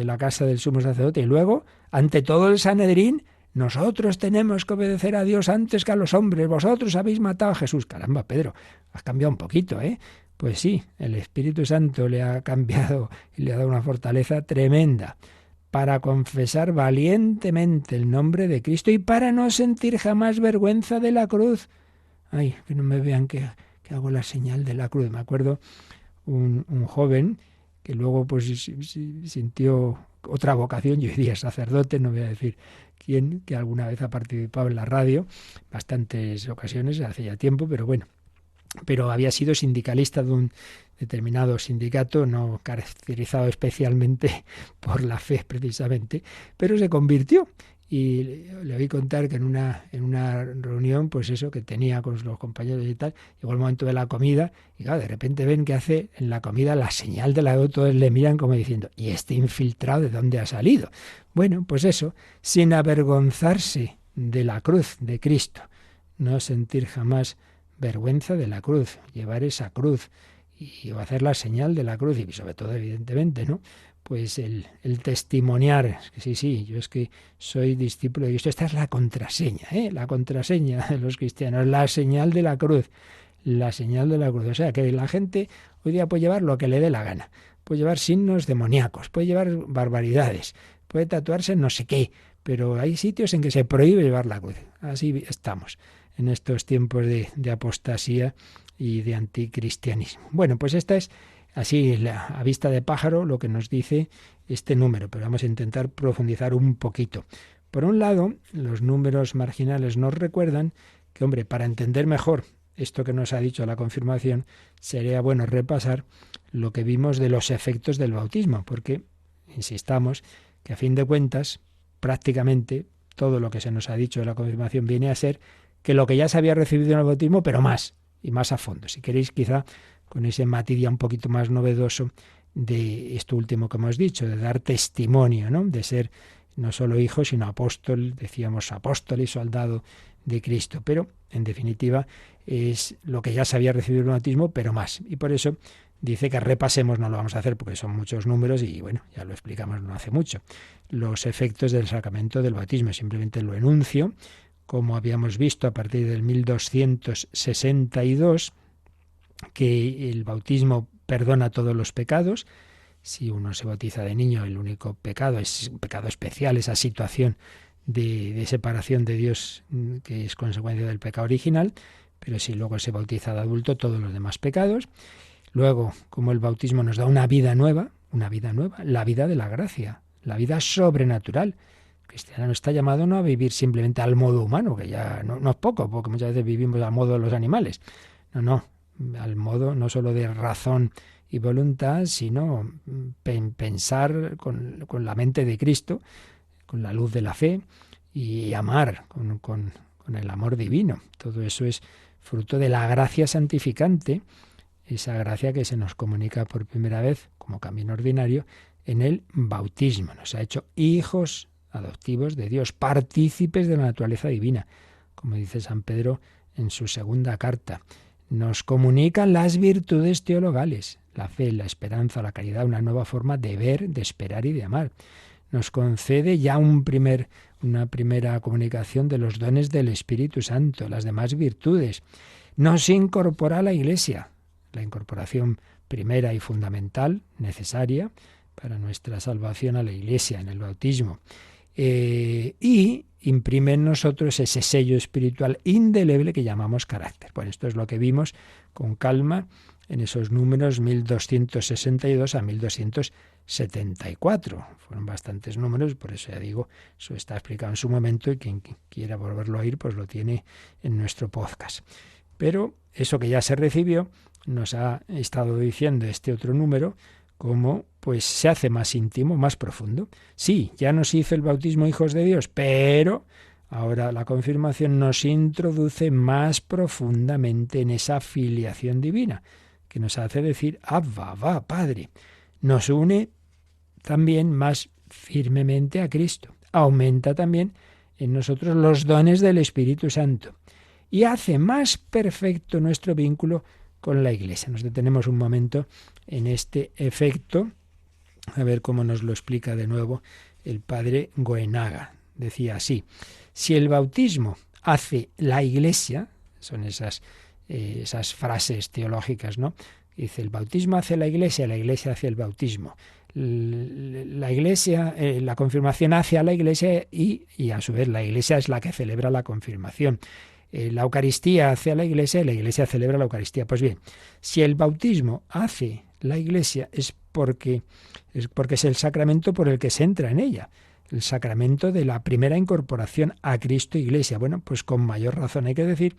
la casa del sumo sacerdote. Y luego, ante todo el Sanedrín, nosotros tenemos que obedecer a Dios antes que a los hombres. Vosotros habéis matado a Jesús. Caramba, Pedro, has cambiado un poquito, ¿eh? Pues sí, el Espíritu Santo le ha cambiado y le ha dado una fortaleza tremenda para confesar valientemente el nombre de Cristo y para no sentir jamás vergüenza de la cruz. Ay, que no me vean que hago la señal de la cruz. Me acuerdo un joven que luego pues sintió otra vocación, yo diría sacerdote, no voy a decir quién, que alguna vez ha participado en la radio, bastantes ocasiones, hace ya tiempo, pero bueno. Pero había sido sindicalista de un determinado sindicato, no caracterizado especialmente por la fe precisamente, pero se convirtió. Y le oí contar que en una reunión, pues eso, que tenía con los compañeros y tal, llegó el momento de la comida, y claro, de repente ven que hace en la comida la señal de la cruz, todos le miran como diciendo, ¿y este infiltrado de dónde ha salido? Bueno, pues eso, sin avergonzarse de la cruz de Cristo, no sentir jamás vergüenza de la cruz, llevar esa cruz y hacer la señal de la cruz y sobre todo evidentemente, ¿no? Pues el testimoniar, que sí, yo es que soy discípulo de Cristo. Esta es la contraseña, la contraseña de los cristianos, la señal de la cruz, la señal de la cruz. O sea, que la gente hoy día puede llevar lo que le dé la gana, puede llevar signos demoníacos, puede llevar barbaridades, puede tatuarse no sé qué, pero hay sitios en que se prohíbe llevar la cruz. Así estamos en estos tiempos de apostasía y de anticristianismo. Bueno, pues esta es así a vista de pájaro lo que nos dice este número, pero vamos a intentar profundizar un poquito. Por un lado, los números marginales nos recuerdan que, hombre, para entender mejor esto que nos ha dicho la confirmación, sería bueno repasar lo que vimos de los efectos del bautismo, porque insistamos que a fin de cuentas, prácticamente todo lo que se nos ha dicho de la confirmación viene a ser que lo que ya se había recibido en el bautismo, pero más, y más a fondo. Si queréis, quizá con ese matiz ya un poquito más novedoso de esto último que hemos dicho, de dar testimonio, ¿no? De ser no solo hijo, sino apóstol, decíamos apóstol y soldado de Cristo. Pero, en definitiva, es lo que ya se había recibido en el bautismo, pero más. Y por eso dice que repasemos, no lo vamos a hacer porque son muchos números y bueno, ya lo explicamos no hace mucho, los efectos del sacramento del bautismo. Simplemente lo enuncio, como habíamos visto a partir del 1262, que el bautismo perdona todos los pecados. Si uno se bautiza de niño, el único pecado es un pecado especial, esa situación de separación de Dios que es consecuencia del pecado original, pero si luego se bautiza de adulto, todos los demás pecados. Luego, como el bautismo nos da una vida nueva, la vida de la gracia, la vida sobrenatural. El cristiano está llamado no a vivir simplemente al modo humano, que ya no es poco, porque muchas veces vivimos al modo de los animales. No, al modo no solo de razón y voluntad, sino pensar con la mente de Cristo, con la luz de la fe, y amar con el amor divino. Todo eso es fruto de la gracia santificante, esa gracia que se nos comunica por primera vez como camino ordinario en el bautismo. Nos ha hecho hijos adoptivos de Dios, partícipes de la naturaleza divina, como dice San Pedro en su segunda carta. Nos comunican las virtudes teologales, la fe, la esperanza, la caridad, una nueva forma de ver, de esperar y de amar. Nos concede ya una primera comunicación de los dones del Espíritu Santo, las demás virtudes. Nos incorpora a la Iglesia, la incorporación primera y fundamental, necesaria para nuestra salvación a la Iglesia en el bautismo. Y imprime en nosotros ese sello espiritual indeleble que llamamos carácter. Bueno, esto es lo que vimos con calma en esos números 1262 a 1274. Fueron bastantes números, por eso ya digo, eso está explicado en su momento y quien quiera volverlo a oír, pues lo tiene en nuestro podcast. Pero eso que ya se recibió, nos ha estado diciendo este otro número, cómo pues se hace más íntimo, más profundo. Sí, ya nos hizo el bautismo hijos de Dios, pero ahora la confirmación nos introduce más profundamente en esa filiación divina, que nos hace decir, Abba, va, Padre. Nos une también más firmemente a Cristo. Aumenta también en nosotros los dones del Espíritu Santo. y hace más perfecto nuestro vínculo con la Iglesia. Nos detenemos un momento en este efecto, a ver cómo nos lo explica de nuevo el padre Goenaga. Decía así: si el bautismo hace la Iglesia, son esas frases teológicas, ¿no? Dice, el bautismo hace la Iglesia hace el bautismo. La Iglesia, la confirmación hace a la Iglesia y a su vez la Iglesia es la que celebra la confirmación. La Eucaristía hace a la Iglesia celebra la Eucaristía. Pues bien, si el bautismo hace la Iglesia es porque es el sacramento por el que se entra en ella, el sacramento de la primera incorporación a Cristo Iglesia. Bueno, pues con mayor razón hay que decir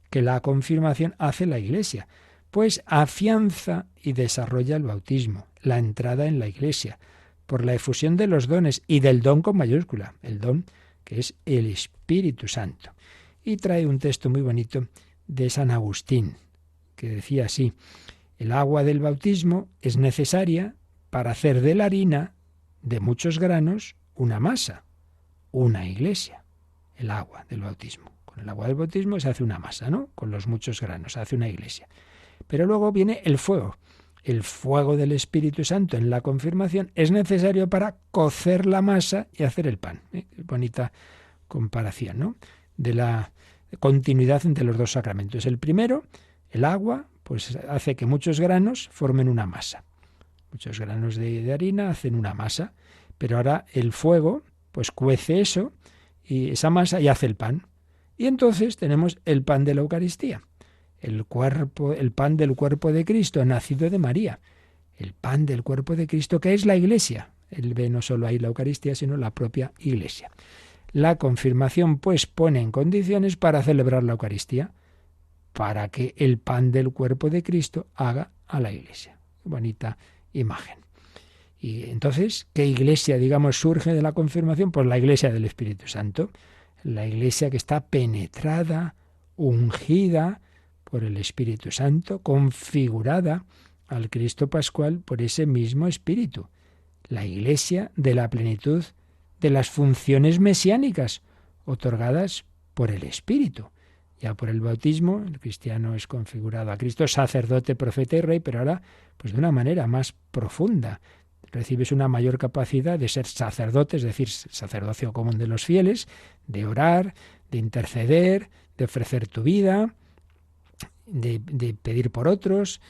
que la confirmación hace la Iglesia, pues afianza y desarrolla el bautismo, la entrada en la Iglesia, por la efusión de los dones y del don con mayúscula, el don que es el Espíritu Santo. Y trae un texto muy bonito de San Agustín, que decía así: el agua del bautismo es necesaria para hacer de la harina de muchos granos una masa, una iglesia. El agua del bautismo. Con el agua del bautismo se hace una masa, ¿no? Con los muchos granos se hace una iglesia. Pero luego viene el fuego. El fuego del Espíritu Santo en la confirmación es necesario para cocer la masa y hacer el pan. Bonita comparación, ¿no? De la continuidad entre los dos sacramentos. El primero, el agua, pues hace que muchos granos formen una masa. Muchos granos de harina hacen una masa, pero ahora el fuego pues cuece eso y esa masa y hace el pan. Y entonces tenemos el pan de la Eucaristía, el pan del cuerpo de Cristo, nacido de María, el pan del cuerpo de Cristo, que es la Iglesia. Él ve no solo ahí la Eucaristía, sino la propia Iglesia. La confirmación, pues, pone en condiciones para celebrar la Eucaristía, para que el pan del cuerpo de Cristo haga a la Iglesia. Qué bonita imagen. Y entonces, ¿qué Iglesia, digamos, surge de la confirmación? Pues la Iglesia del Espíritu Santo, la Iglesia que está penetrada, ungida por el Espíritu Santo, configurada al Cristo Pascual por ese mismo Espíritu. La Iglesia de la plenitud de las funciones mesiánicas otorgadas por el Espíritu. Ya por el bautismo, el cristiano es configurado a Cristo, sacerdote, profeta y rey, pero ahora, pues de una manera más profunda. Recibes una mayor capacidad de ser sacerdote, es decir, sacerdocio común de los fieles, de orar, de interceder, de ofrecer tu vida, de pedir por otros,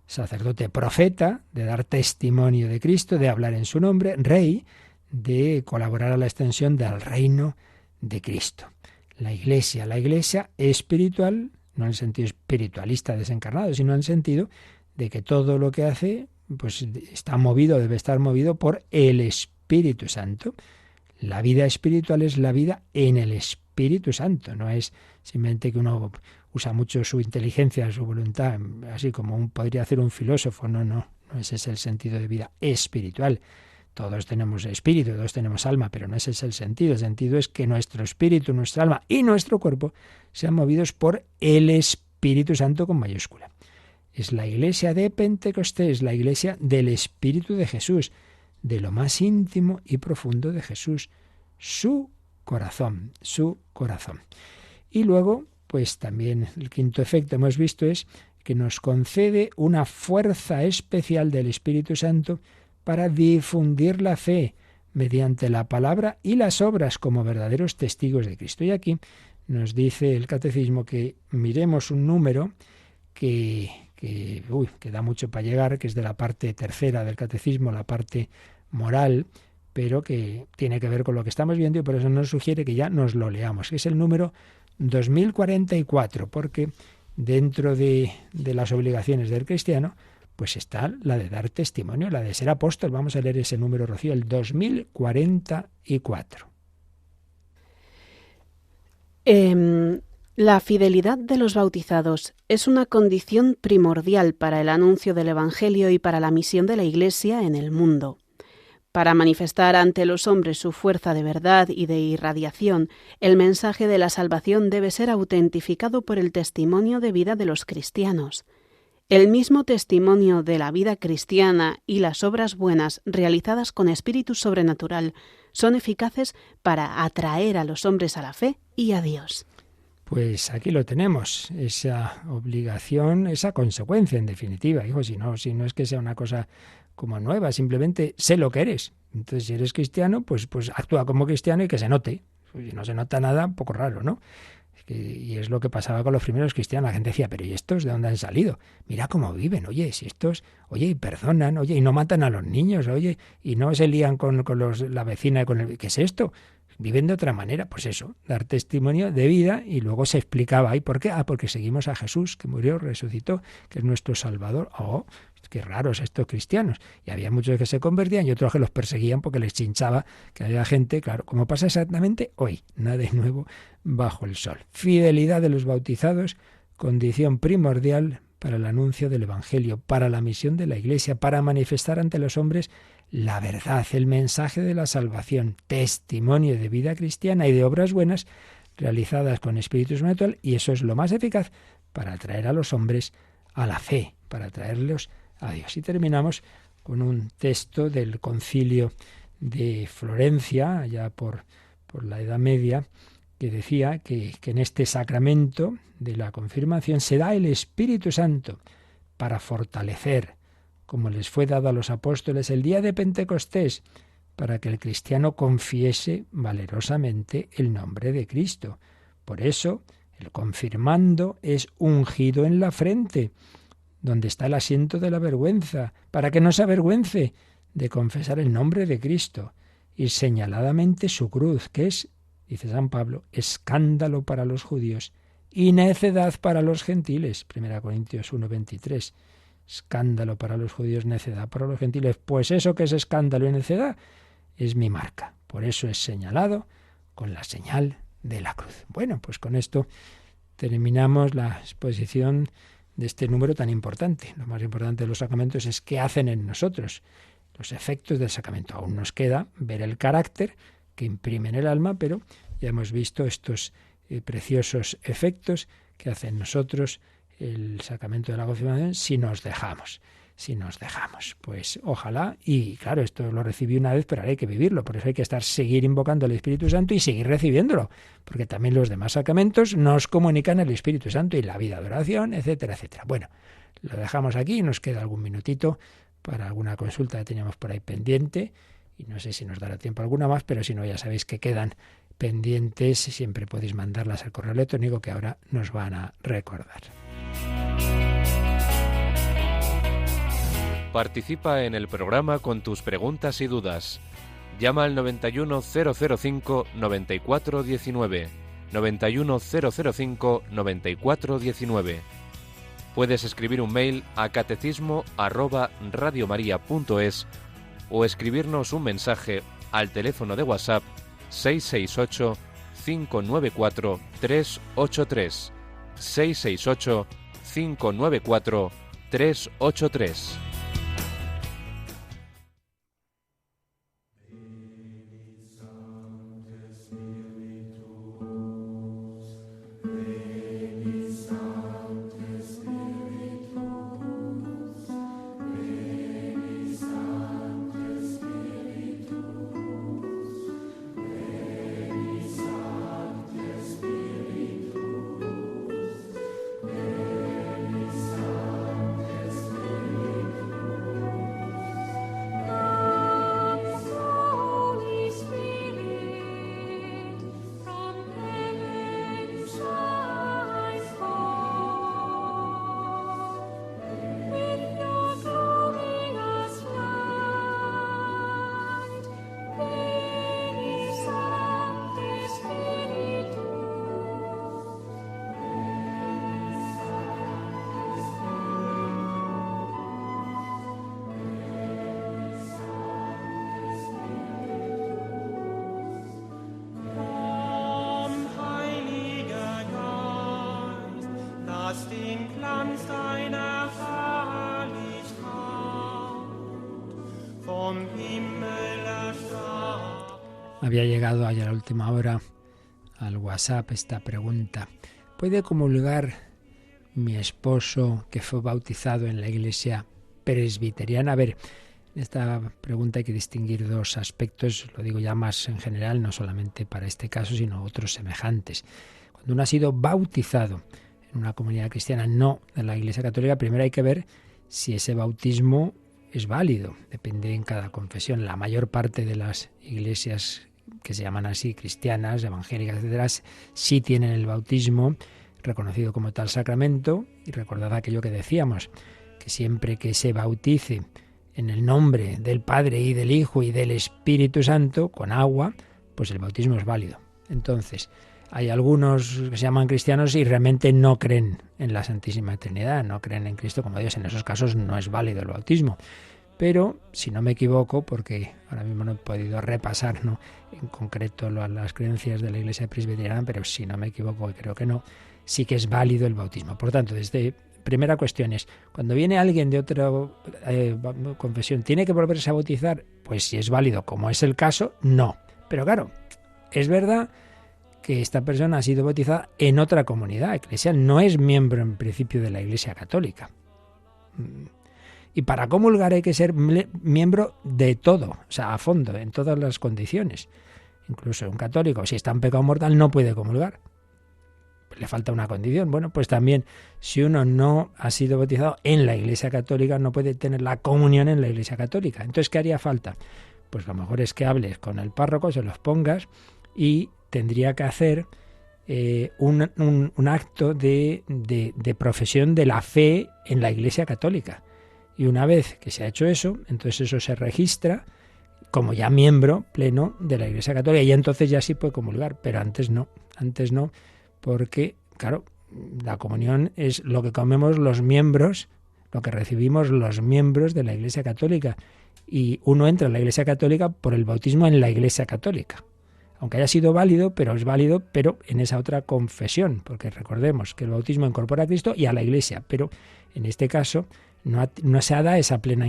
sacerdote profeta, de dar testimonio de Cristo, de hablar en su nombre, rey, de colaborar a la extensión del reino de Cristo. La Iglesia espiritual, no en el sentido espiritualista desencarnado, sino en el sentido de que todo lo que hace pues está movido, debe estar movido por el Espíritu Santo. La vida espiritual es la vida en el Espíritu Santo, no es simplemente que uno usa mucho su inteligencia, su voluntad, así como podría hacer un filósofo. No, ese es el sentido de vida espiritual. Todos tenemos espíritu, todos tenemos alma, pero no ese es el sentido. El sentido es que nuestro espíritu, nuestra alma y nuestro cuerpo sean movidos por el Espíritu Santo con mayúscula. Es la Iglesia de Pentecostés, la Iglesia del Espíritu de Jesús, de lo más íntimo y profundo de Jesús, su corazón. Y luego, pues también el quinto efecto hemos visto es que nos concede una fuerza especial del Espíritu Santo para difundir la fe mediante la palabra y las obras como verdaderos testigos de Cristo. Y aquí nos dice el Catecismo que miremos un número que da mucho para llegar, que es de la parte tercera del Catecismo, la parte moral, pero que tiene que ver con lo que estamos viendo y por eso nos sugiere que ya nos lo leamos, que es el número 2044, porque dentro de las obligaciones del cristiano pues está la de dar testimonio, la de ser apóstol. Vamos a leer ese número, Rocío, el 2044. La fidelidad de los bautizados es una condición primordial para el anuncio del Evangelio y para la misión de la Iglesia en el mundo. Para manifestar ante los hombres su fuerza de verdad y de irradiación, el mensaje de la salvación debe ser autentificado por el testimonio de vida de los cristianos. El mismo testimonio de la vida cristiana y las obras buenas realizadas con espíritu sobrenatural son eficaces para atraer a los hombres a la fe y a Dios. Pues aquí lo tenemos, esa obligación, esa consecuencia en definitiva. Hijo, si no es que sea una cosa como nueva, simplemente sé lo que eres. Entonces, si eres cristiano, pues actúa como cristiano y que se note. Pues si no se nota nada, un poco raro, ¿no? Y es lo que pasaba con los primeros cristianos. La gente decía, pero ¿y estos de dónde han salido? Mira cómo viven, oye, si estos, oye, y perdonan, oye, y no matan a los niños, oye, y no se lían con la vecina, ¿qué es esto? Viven de otra manera. Pues eso, dar testimonio de vida, y luego se explicaba ahí por qué. Porque seguimos a Jesús, que murió, resucitó, que es nuestro Salvador. Oh, qué raros estos cristianos. Y había muchos que se convertían y otros que los perseguían porque les chinchaba que había gente, claro, como pasa exactamente hoy, nada de nuevo bajo el sol. Fidelidad de los bautizados, condición primordial para el anuncio del Evangelio, para la misión de la Iglesia, para manifestar ante los hombres la verdad, el mensaje de la salvación, testimonio de vida cristiana y de obras buenas realizadas con espíritu sobrenatural, y eso es lo más eficaz para atraer a los hombres a la fe, para atraerlos a Dios. Y terminamos con un texto del Concilio de Florencia, allá por la Edad Media, que decía que en este sacramento de la confirmación se da el Espíritu Santo para fortalecer, como les fue dado a los apóstoles el día de Pentecostés, para que el cristiano confiese valerosamente el nombre de Cristo. Por eso, el confirmando es ungido en la frente, donde está el asiento de la vergüenza, para que no se avergüence de confesar el nombre de Cristo, y señaladamente su cruz, que es, dice San Pablo, escándalo para los judíos y necedad para los gentiles. 1 Corintios 1:23. Escándalo para los judíos, necedad para los gentiles. Pues eso que es escándalo y necedad es mi marca. Por eso es señalado con la señal de la cruz. Bueno, pues con esto terminamos la exposición de este número tan importante. Lo más importante de los sacramentos es qué hacen en nosotros, los efectos del sacramento. Aún nos queda ver el carácter que imprime en el alma, pero ya hemos visto estos preciosos efectos que hace en nosotros el sacramento de la confirmación si nos dejamos. Pues ojalá, y claro, esto lo recibí una vez, pero ahora hay que vivirlo, por eso hay que seguir invocando al Espíritu Santo y seguir recibiéndolo, porque también los demás sacramentos nos comunican el Espíritu Santo y la vida de oración, etcétera, etcétera. Bueno, lo dejamos aquí, nos queda algún minutito para alguna consulta que teníamos por ahí pendiente, y no sé si nos dará tiempo alguna más, pero si no, ya sabéis que quedan pendientes, siempre podéis mandarlas al correo electrónico que ahora nos van a recordar. Participa en el programa con tus preguntas y dudas. Llama al 91005-9419, 91005-9419. Puedes escribir un mail a catecismo@radiomaria.es o escribirnos un mensaje al teléfono de WhatsApp 668 594 383, 668 594 383. Había llegado allá a la última hora al WhatsApp esta pregunta. ¿Puede comulgar mi esposo que fue bautizado en la iglesia presbiteriana? A ver, en esta pregunta hay que distinguir dos aspectos, lo digo ya más en general, no solamente para este caso, sino otros semejantes. Cuando uno ha sido bautizado en una comunidad cristiana, no de la Iglesia Católica, primero hay que ver si ese bautismo es válido. Depende en cada confesión. La mayor parte de las iglesias que se llaman así, cristianas, evangélicas, etcétera, sí tienen el bautismo reconocido como tal sacramento. Y recordad aquello que decíamos, que siempre que se bautice en el nombre del Padre y del Hijo y del Espíritu Santo, con agua, pues el bautismo es válido. Entonces, hay algunos que se llaman cristianos y realmente no creen en la Santísima Trinidad, no creen en Cristo como Dios. En esos casos no es válido el bautismo. Pero, si no me equivoco, porque ahora mismo no he podido repasar, ¿no?, en concreto las creencias de la Iglesia presbiteriana, pero si no me equivoco, y creo que no, sí que es válido el bautismo. Por tanto, primera cuestión es, cuando viene alguien de otra confesión, ¿tiene que volverse a bautizar? Pues si es válido, como es el caso, no. Pero claro, es verdad que esta persona ha sido bautizada en otra comunidad eclesial, no es miembro en principio de la Iglesia Católica. Y para comulgar hay que ser miembro de todo, o sea, a fondo, en todas las condiciones. Incluso un católico, si está en pecado mortal, no puede comulgar. Le falta una condición. Bueno, pues también, si uno no ha sido bautizado en la Iglesia Católica, no puede tener la comunión en la Iglesia Católica. Entonces, ¿qué haría falta? Pues lo mejor es que hables con el párroco, se los pongas, y tendría que hacer un acto de profesión de la fe en la Iglesia Católica. Y una vez que se ha hecho eso, entonces eso se registra como ya miembro pleno de la Iglesia Católica, y entonces ya sí puede comulgar, pero antes no, porque, claro, la comunión es lo que comemos los miembros, lo que recibimos los miembros de la Iglesia Católica, y uno entra en la Iglesia Católica por el bautismo en la Iglesia Católica, aunque haya sido válido, pero es válido, pero en esa otra confesión, porque recordemos que el bautismo incorpora a Cristo y a la Iglesia, pero en este caso no se da esa plena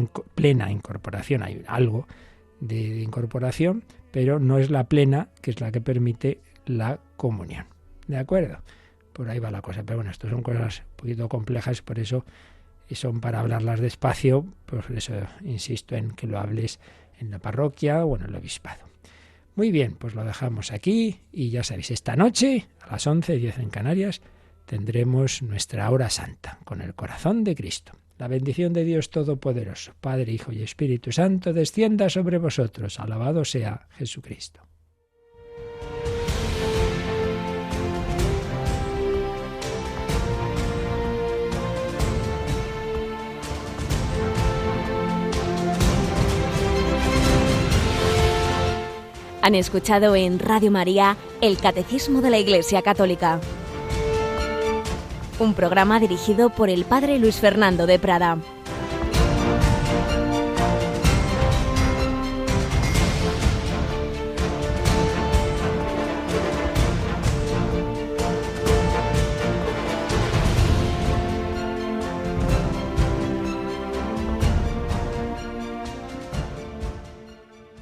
incorporación. Hay algo de incorporación, pero no es la plena, que es la que permite la comunión. ¿De acuerdo? Por ahí va la cosa. Pero bueno, esto son cosas un poquito complejas, por eso son para hablarlas despacio. Por eso insisto en que lo hables en la parroquia o en el obispado. Muy bien, pues lo dejamos aquí y ya sabéis, esta noche a las 11:10 en Canarias tendremos nuestra hora santa con el corazón de Cristo. La bendición de Dios Todopoderoso, Padre, Hijo y Espíritu Santo, descienda sobre vosotros. Alabado sea Jesucristo. Han escuchado en Radio María el Catecismo de la Iglesia Católica, un programa dirigido por el Padre Luis Fernando de Prada.